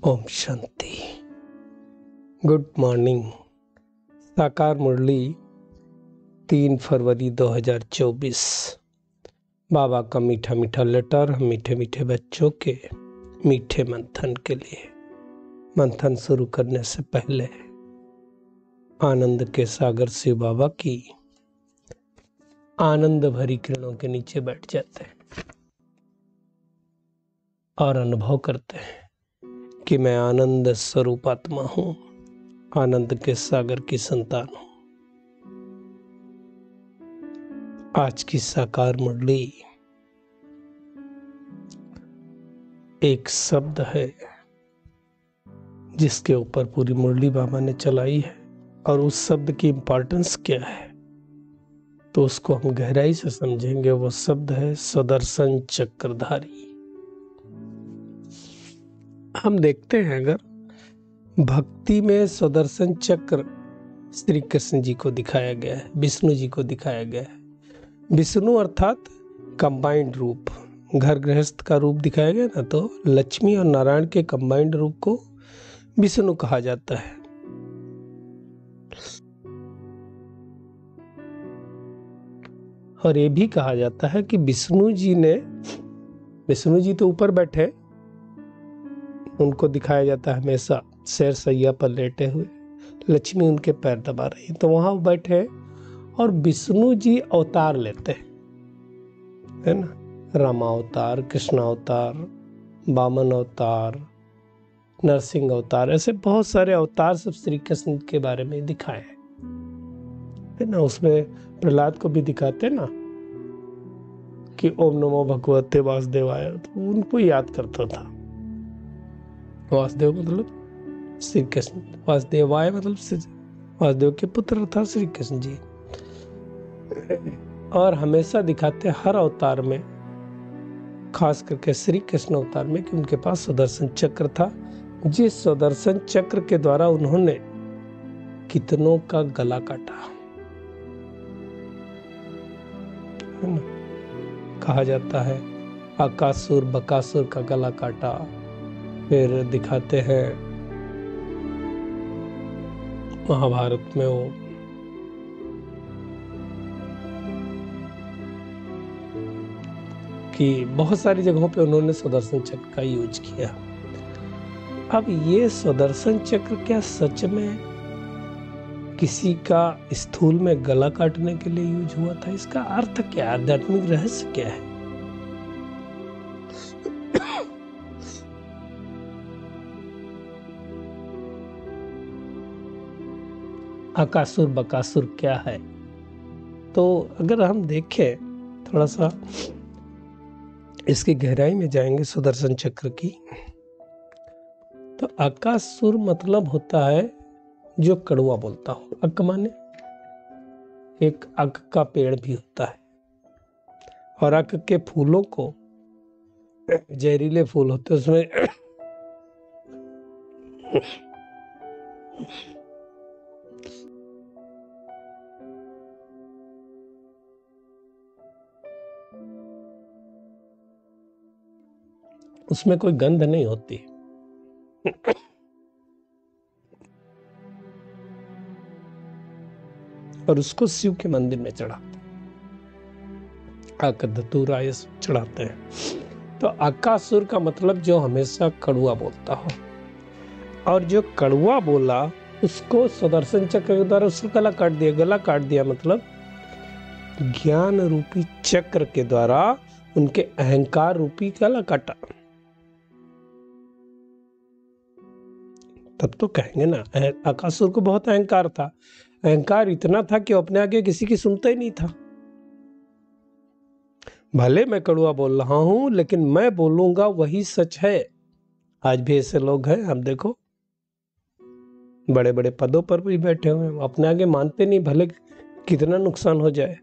Om Shanti. Good morning. साकार मुरली 3 फरवरी 2024। बाबा का मीठा मीठा लेटर हम मीठे मीठे बच्चों के मीठे मंथन के लिए। मंथन शुरू करने से पहले आनंद के सागर शिव बाबा की आनंद भरी किरणों के नीचे बैठ जाते हैं और अनुभव करते हैं कि मैं आनंद स्वरूप आत्मा हूं, आनंद के सागर की संतान हूं। आज की साकार मुरली एक शब्द है जिसके ऊपर पूरी मुरली बाबा ने चलाई है, और उस शब्द की इंपॉर्टेंस क्या है तो उसको हम गहराई से समझेंगे। वो शब्द है सुदर्शन चक्रधारी। हम देखते हैं अगर भक्ति में सुदर्शन चक्र श्री कृष्ण जी को दिखाया गया है, विष्णु जी को दिखाया गया है। विष्णु अर्थात कंबाइंड रूप, घर गृहस्थ का रूप दिखाया गया ना, तो लक्ष्मी और नारायण के कंबाइंड रूप को विष्णु कहा जाता है। और ये भी कहा जाता है कि विष्णु जी तो ऊपर बैठे, उनको दिखाया जाता है हमेशा शेर सैया पर लेटे हुए, लक्ष्मी उनके पैर दबा रही, तो वहां बैठे और विष्णु जी अवतार लेते हैं, है ना। रामा अवतार, कृष्ण अवतार, वामन अवतार, नरसिंह अवतार, ऐसे बहुत सारे अवतार सब श्री कृष्ण के बारे में दिखाए है ना। उसमें प्रहलाद को भी दिखाते ना कि ओम नमो भगवते वासुदेवाय, तो उनको याद करता था। वासुदेव मतलब श्री कृष्ण, वासुदेवाय मतलब वासुदेव के पुत्र था श्री कृष्ण जी। और हमेशा दिखाते हर अवतार में, खास करके श्री कृष्ण अवतार में, कि उनके पास सुदर्शन चक्र था। जिस सुदर्शन चक्र के द्वारा उन्होंने कितनों का गला काटा, है ना। कहा जाता है अकासुर बकासुर का गला काटा। फिर दिखाते हैं महाभारत में वो कि बहुत सारी जगहों पे उन्होंने सुदर्शन चक्र का यूज किया। अब ये सुदर्शन चक्र क्या सच में किसी का स्थूल में गला काटने के लिए यूज हुआ था? इसका अर्थ क्या, आध्यात्मिक रहस्य क्या है? अकासुर बकासुर क्या है? तो अगर हम देखें थोड़ा सा इसकी गहराई में जाएंगे सुदर्शन चक्र की, तो अकासुर मतलब होता है जो कड़वा बोलता हो। अक माने एक अक का पेड़ भी होता है, और अक के फूलों को, जहरीले फूल होते हैं उसमें उसमें कोई गंध नहीं होती। और उसको शिव के मंदिर में चढ़ाते, आक धतूरा ये चढ़ाते हैं। तो अकासुर का मतलब जो हमेशा कड़वा बोलता हो, और जो कड़वा बोला उसको सुदर्शन चक्र के द्वारा उसका गला काट दिया। गला काट दिया मतलब ज्ञान रूपी चक्र के द्वारा उनके अहंकार रूपी गला काटा। तब तो कहेंगे ना, अकासुर को बहुत अहंकार था। अहंकार इतना था कि अपने आगे किसी की सुनता ही नहीं था। भले मैं कड़वा बोल रहा हूं, लेकिन मैं बोलूंगा वही सच है। आज भी ऐसे लोग हैं, हम देखो बड़े बड़े पदों पर भी बैठे हुए हैं, अपने आगे मानते नहीं, भले कितना नुकसान हो जाए।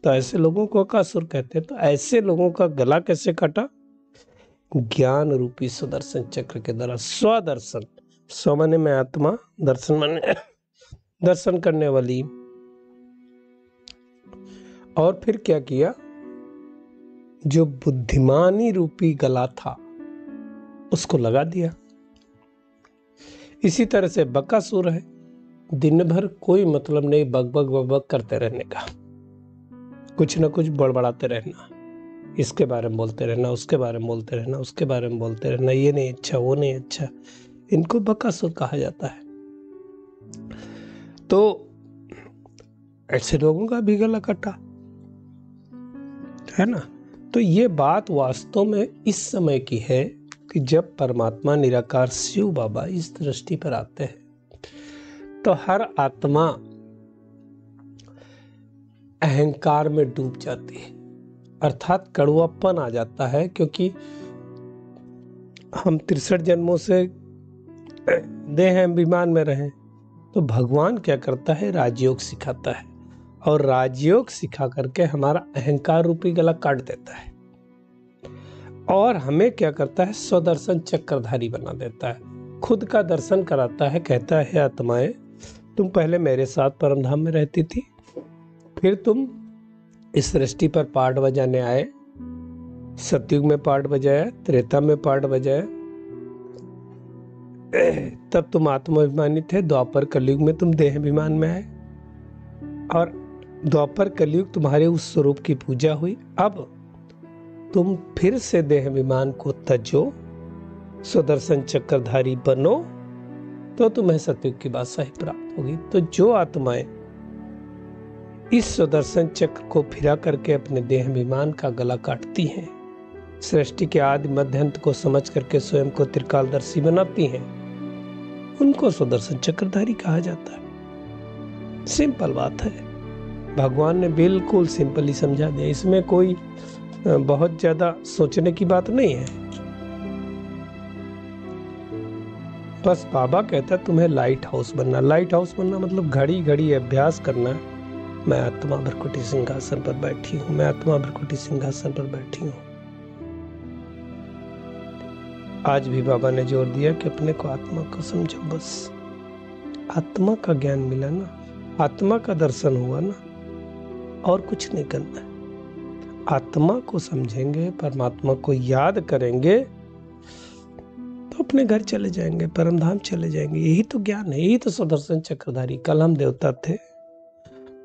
तो ऐसे लोगों को अकासुर कहते हैं। तो ऐसे लोगों का गला कैसे काटा? ज्ञान रूपी सुदर्शन चक्र के द्वारा। स्वदर्शन, स्व माने मैं आत्मा, दर्शन माने दर्शन करने वाली। और फिर क्या किया? जो बुद्धिमानी रूपी गला था उसको लगा दिया। इसी तरह से बकासुर है, दिन भर कोई मतलब नहीं बग बग बग बग करते रहने का, कुछ ना कुछ बड़बड़ाते रहना, इसके बारे में बोलते रहना, उसके बारे में बोलते रहना, उसके बारे में बोलते रहना, ये नहीं अच्छा, वो नहीं अच्छा, इनको बकासुर कहा जाता है। तो ऐसे लोगों का भी गला कटा है ना। तो ये बात वास्तव में इस समय की है कि जब परमात्मा निराकार शिव बाबा इस दृष्टि पर आते हैं तो हर आत्मा अहंकार में डूब जाती है, अर्थात कड़वापन आ जाता है, क्योंकि हम 63 जन्मों से देह अभिमान में रहे। तो भगवान क्या करता है, राजयोग सिखाता है, और राजयोग सिखा करके हमारा अहंकार रूपी गला काट देता है, और हमें क्या करता है, स्वदर्शन चक्रधारी बना देता है, खुद का दर्शन कराता है। कहता है, आत्माएं तुम पहले मेरे साथ परमधाम में रहती थी, फिर तुम इस सृष्टि पर पाठ बजाने आए, सतयुग में पाठ बजाया, त्रेता में पाठ बजाया, तब तुम आत्माभिमानी थे, द्वापर कलयुग में तुम देह अभिमान में आए, और द्वापर कलयुग तुम्हारे उस स्वरूप की पूजा हुई। अब तुम फिर से देह अभिमान को तजो, स्वदर्शन चक्रधारी बनो, तो तुम्हें सतयुग की बादशाही प्राप्त होगी। तो जो आत्माएं इस स्वदर्शन चक्र को फिरा करके अपने देह अभिमान का गला काटती हैं, सृष्टि के आदि मध्य अंत को समझ करके स्वयं को त्रिकालदर्शी बनाती हैं, उनको स्वदर्शन चक्रधारी कहा जाता है। सिंपल बात है, भगवान ने बिल्कुल सिंपल ही समझा दिया, इसमें कोई बहुत ज्यादा सोचने की बात नहीं है। बस बाबा कहता है तुम्हें लाइट हाउस बनना। लाइट हाउस बनना मतलब घड़ी घड़ी अभ्यास करना, मैं आत्मा भ्रकुटी सिंहासन पर बैठी हूँ, मैं आत्मा भ्रकुटी सिंहासन पर बैठी हूँ। आज भी बाबा ने जोर दिया कि अपने को आत्मा को समझो, बस आत्मा का ज्ञान मिला ना, आत्मा का दर्शन हुआ ना, और कुछ नहीं करना है। आत्मा को समझेंगे, परमात्मा को याद करेंगे, तो अपने घर चले जाएंगे, परमधाम चले जाएंगे। यही तो ज्ञान है, यही तो स्वदर्शन चक्रधारी। कल हम देवता थे,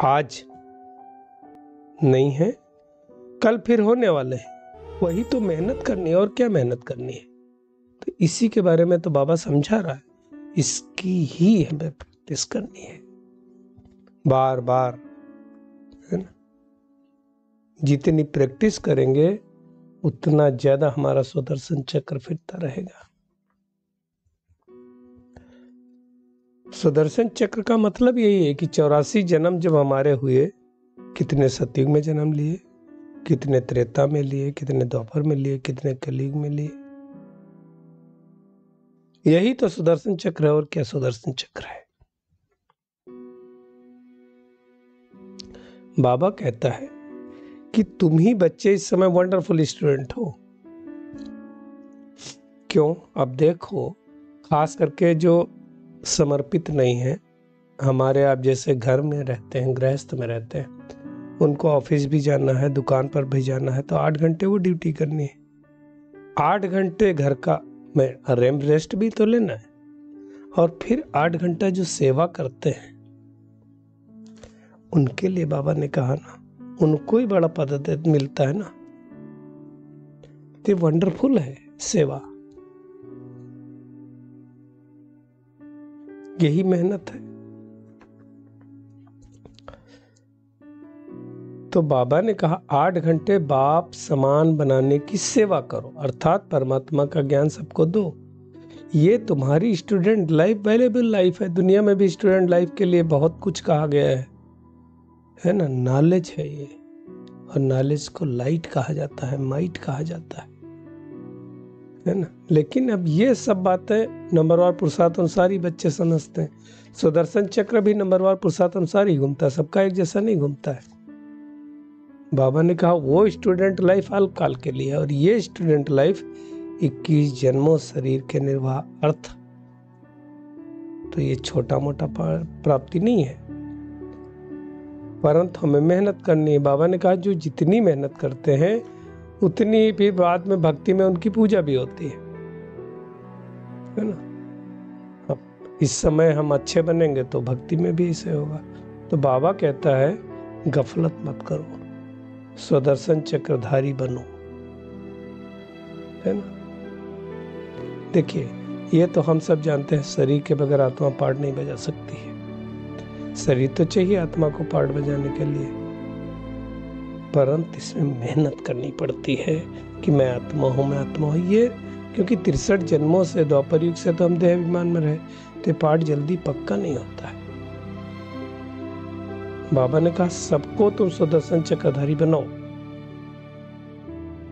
आज नहीं है, कल फिर होने वाले हैं। वही तो मेहनत करनी है, और क्या मेहनत करनी है। तो इसी के बारे में तो बाबा समझा रहा है, इसकी ही हमें प्रैक्टिस करनी है बार बार, है ना। जितनी प्रैक्टिस करेंगे उतना ज्यादा हमारा स्वदर्शन चक्र फिरता रहेगा। स्वदर्शन चक्र का मतलब यही है कि 84 जन्म जब हमारे हुए, कितने सतयुग में जन्म लिए, कितने त्रेता में लिए, कितने द्वापर में लिए, कितने कलयुग में लिए। यही तो सुदर्शन चक्र है, और क्या सुदर्शन चक्र है। बाबा कहता है कि तुम ही बच्चे इस समय वंडरफुल स्टूडेंट हो। क्यों? अब देखो, खास करके जो समर्पित नहीं है, हमारे आप जैसे घर में रहते हैं, गृहस्थ में रहते हैं, उनको ऑफिस भी जाना है, दुकान पर भी जाना है, तो 8 घंटे वो ड्यूटी करनी है, 8 घंटे घर का में रेस्ट भी तो लेना है, और फिर 8 घंटा जो सेवा करते हैं उनके लिए बाबा ने कहा ना, उनको ही बड़ा पद मिलता है ना। तो वंडरफुल है सेवा, यही मेहनत है। तो बाबा ने कहा 8 घंटे बाप समान बनाने की सेवा करो, अर्थात परमात्मा का ज्ञान सबको दो। ये तुम्हारी स्टूडेंट लाइफ वैल्यूएबल लाइफ है। दुनिया में भी स्टूडेंट लाइफ के लिए बहुत कुछ कहा गया है ना। नॉलेज है ये, और नॉलेज को लाइट कहा जाता है, माइट कहा जाता है ना। लेकिन अब ये सब बातें नंबरवार पुरुषार्थ अनुसार ही बच्चे समझते हैं। सुदर्शन चक्र भी नंबरवार पुरुषार्थ अनुसार ही घूमता है, सबका एक जैसा नहीं घूमता है। बाबा ने कहा वो स्टूडेंट लाइफ अल्पकाल के लिए, और ये स्टूडेंट लाइफ 21 जन्मों शरीर के निर्वाह अर्थ। तो ये छोटा मोटा प्राप्ति नहीं है, परंतु हमें मेहनत करनी है। बाबा ने कहा जो जितनी मेहनत करते हैं उतनी भी बाद में भक्ति में उनकी पूजा भी होती है ना। अब इस समय हम अच्छे बनेंगे तो भक्ति में भी इसे होगा। तो बाबा कहता है गफलत मत करो, स्वदर्शन चक्रधारी बनो, है ना। देखिए ये तो हम सब जानते हैं, शरीर के बगैर आत्मा पार्ट नहीं बजा सकती है। शरीर तो चाहिए आत्मा को पार्ट बजाने के लिए, परंतु इसमें मेहनत करनी पड़ती है कि मैं आत्मा हूँ, मैं आत्मा हूँ। ये क्योंकि 63 जन्मों से, द्वापर युग से तो हम देह अभिमान में रहे, तो पार्ट जल्दी पक्का नहीं होता है। बाबा ने कहा सबको तुम सुदर्शन चक्रधारी बनाओ।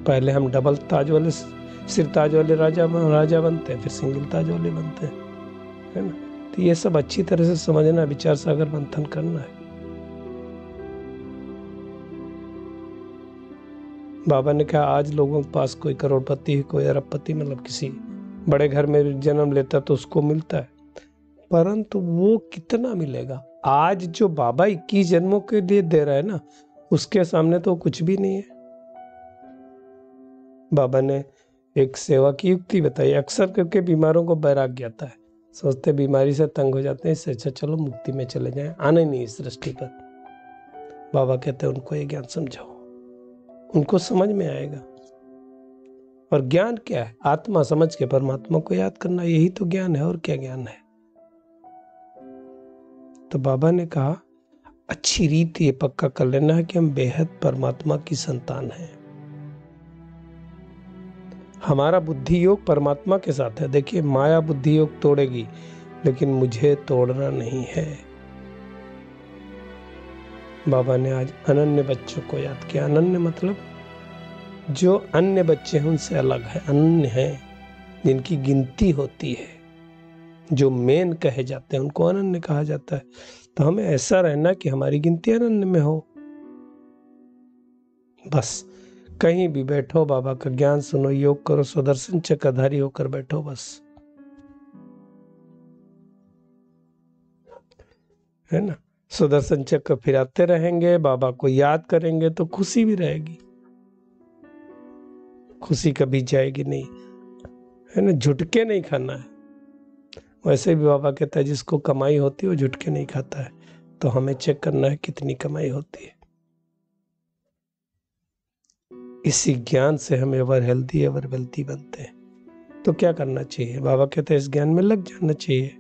पहले हम डबल ताज वाले, सिर ताज वाले राजा बनते हैं, फिर सिंगल ताज वाले बनते हैं, है ना। तो ये सब अच्छी तरह से समझना, विचार सागर मंथन करना है। बाबा ने कहा आज लोगों के पास कोई करोड़पति है, कोई अरबपति, मतलब किसी बड़े घर में जन्म लेता तो उसको मिलता है, परंतु वो कितना मिलेगा। आज जो बाबा 21 जन्मों के लिए दे रहा है ना, उसके सामने तो कुछ भी नहीं है। बाबा ने एक सेवा की युक्ति बताई। अक्सर करके बीमारों को वैराग्य आता है, सोचते बीमारी से तंग हो जाते हैं, इससे अच्छा चलो मुक्ति में चले जाएं, आना ही नहीं इस सृष्टि पर। बाबा कहते हैं उनको ये ज्ञान समझाओ, उनको समझ में आएगा। और ज्ञान क्या है? आत्मा समझ के परमात्मा को याद करना, यही तो ज्ञान है। और क्या ज्ञान है? तो बाबा ने कहा अच्छी रीत ये पक्का कर लेना है कि हम बेहद परमात्मा की संतान हैं। हमारा बुद्धि योग परमात्मा के साथ है। देखिए माया बुद्धि योग तोड़ेगी, लेकिन मुझे तोड़ना नहीं है। बाबा ने आज अनन्य बच्चों को याद किया। अनन्य मतलब जो अन्य बच्चे हैं उनसे अलग है, अनन्य है, जिनकी गिनती होती है, जो मेन कहे जाते हैं उनको अनन्य कहा जाता है। तो हमें ऐसा रहना कि हमारी गिनती अनन्य में हो। बस कहीं भी बैठो, बाबा का ज्ञान सुनो, योग करो, सुदर्शन चक्रधारी होकर बैठो बस, है ना। सुदर्शन चक्र फिराते रहेंगे, बाबा को याद करेंगे तो खुशी भी रहेगी। खुशी कभी जाएगी नहीं, है ना। झुटके नहीं खाना है। वैसे भी बाबा कहता है जिसको कमाई होती है वो झुटके नहीं खाता है। तो हमें चेक करना है कितनी कमाई होती है। इसी ज्ञान से हम एवर हेल्दी एवर वेल्थी बनते हैं। तो क्या करना चाहिए? बाबा कहते हैं इस ज्ञान में लग जाना चाहिए,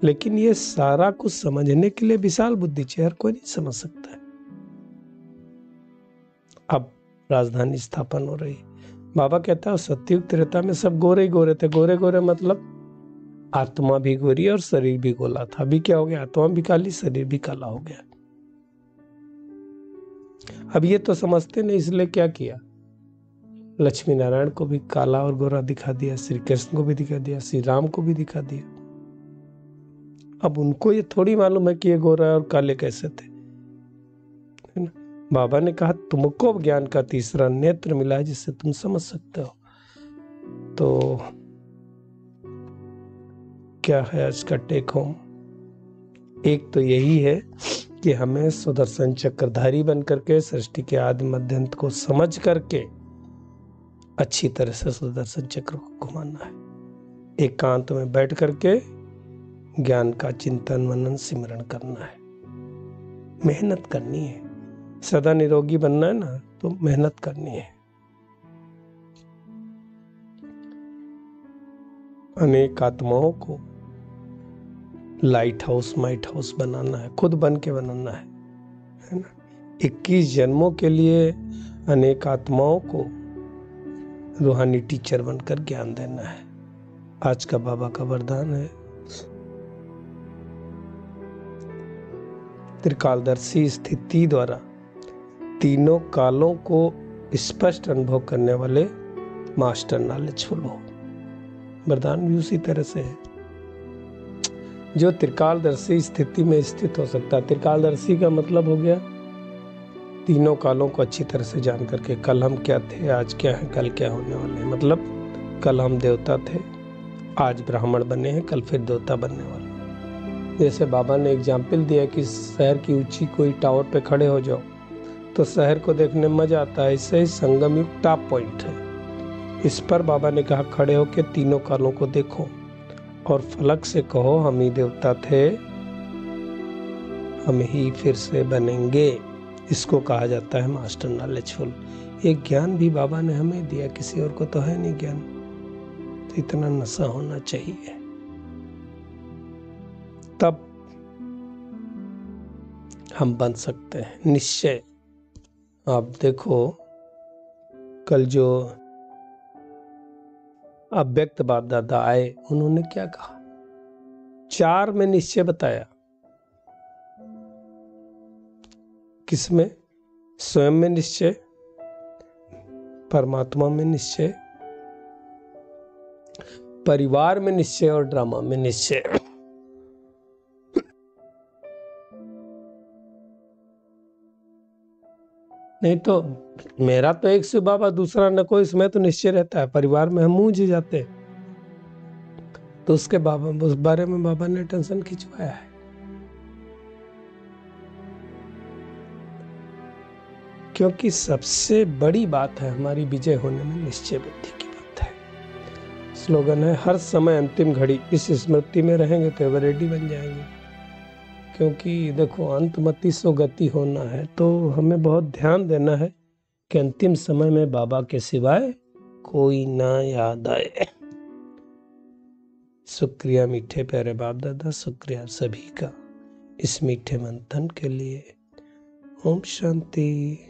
लेकिन ये सारा कुछ समझने के लिए विशाल बुद्धि चाहिए, हर कोई नहीं समझ सकता है। अब राजधानी स्थापन हो रही। बाबा कहता है सतयुग त्रेता में सब गोरे ही गोरे थे। गोरे गोरे मतलब आत्मा भी गोरी और शरीर भी गोला था। अभी क्या हो गया? आत्मा भी काली, शरीर भी काला हो गया। अब ये तो समझते नहीं, इसलिए क्या किया? लक्ष्मी नारायण को भी काला और गोरा दिखा दिया, श्री कृष्ण को भी दिखा दिया, श्री राम को भी दिखा दिया। अब उनको ये थोड़ी मालूम है कि ये गोरा और काले कैसे थे, है ना। बाबा ने कहा तुमको ज्ञान का तीसरा नेत्र मिला है जिससे तुम समझ सकते हो। तो क्या है आज का टेक होम? एक तो यही है कि हमें सुदर्शन चक्रधारी बन करके सृष्टि के आदि मध्य अंत को समझ करके अच्छी तरह से सुदर्शन चक्र को घुमाना है। एकांत में बैठ करके ज्ञान का चिंतन मनन सिमरण करना है। मेहनत करनी है। सदा निरोगी बनना है ना, तो मेहनत करनी है। अनेक आत्माओं को लाइट हाउस माइट हाउस बनाना है, खुद बन के बनाना है ना। 21 जन्मों के लिए अनेक आत्माओं को रूहानी टीचर बनकर ज्ञान देना है। आज का बाबा का वरदान है त्रिकालदर्शी स्थिति द्वारा तीनों कालों को स्पष्ट अनुभव करने वाले मास्टर नॉलेजफुल हो। वरदान भी उसी तरह से है जो त्रिकालदर्शी स्थिति में स्थित हो सकता है। त्रिकालदर्शी का मतलब हो गया तीनों कालों को अच्छी तरह से जान करके, कल हम क्या थे, आज क्या है, कल क्या होने वाले हैं। मतलब कल हम देवता थे, आज ब्राह्मण बने हैं, कल फिर देवता बनने वाले। जैसे बाबा ने एग्जाम्पल दिया कि शहर की ऊंची कोई टावर पे खड़े हो जाओ तो शहर को देखने में मजा आता है। इससे ही संगम युग टॉप पॉइंट है। इस पर बाबा ने कहा खड़े होकर तीनों कालों को देखो। और फलक से कहो हम ही देवता थे, हम ही फिर से बनेंगे। इसको कहा जाता है मास्टर नॉलेजफुल। एक ज्ञान भी बाबा ने हमें दिया, किसी और को तो है नहीं ज्ञान, तो इतना नशा होना चाहिए, तब हम बन सकते हैं निश्चय। आप देखो कल जो अव्यक्त बाप दादा आए, उन्होंने क्या कहा, 4 में निश्चय बताया। किसमें? स्वयं में निश्चय, परमात्मा में निश्चय, परिवार में निश्चय और ड्रामा में निश्चय। नहीं तो मेरा तो एक से बाबा, दूसरा न कोई, इसमें तो निश्चय रहता है। परिवार में हम मूंझ जाते, तो उसके बाबा, उस बारे में बाबा ने टेंशन खिंचवाया है। क्योंकि सबसे बड़ी बात है हमारी विजय होने में निश्चय बुद्धि की बात है। स्लोगन है हर समय अंतिम घड़ी, इस स्मृति में रहेंगे तो एवर रेडी बन जाएंगे। क्योंकि देखो अंतमति सो गति होना है, तो हमें बहुत ध्यान देना है कि अंतिम समय में बाबा के सिवाय कोई ना याद आए। शुक्रिया मीठे प्यारे बाप दादा, शुक्रिया सभी का इस मीठे मंथन के लिए। ओम शांति।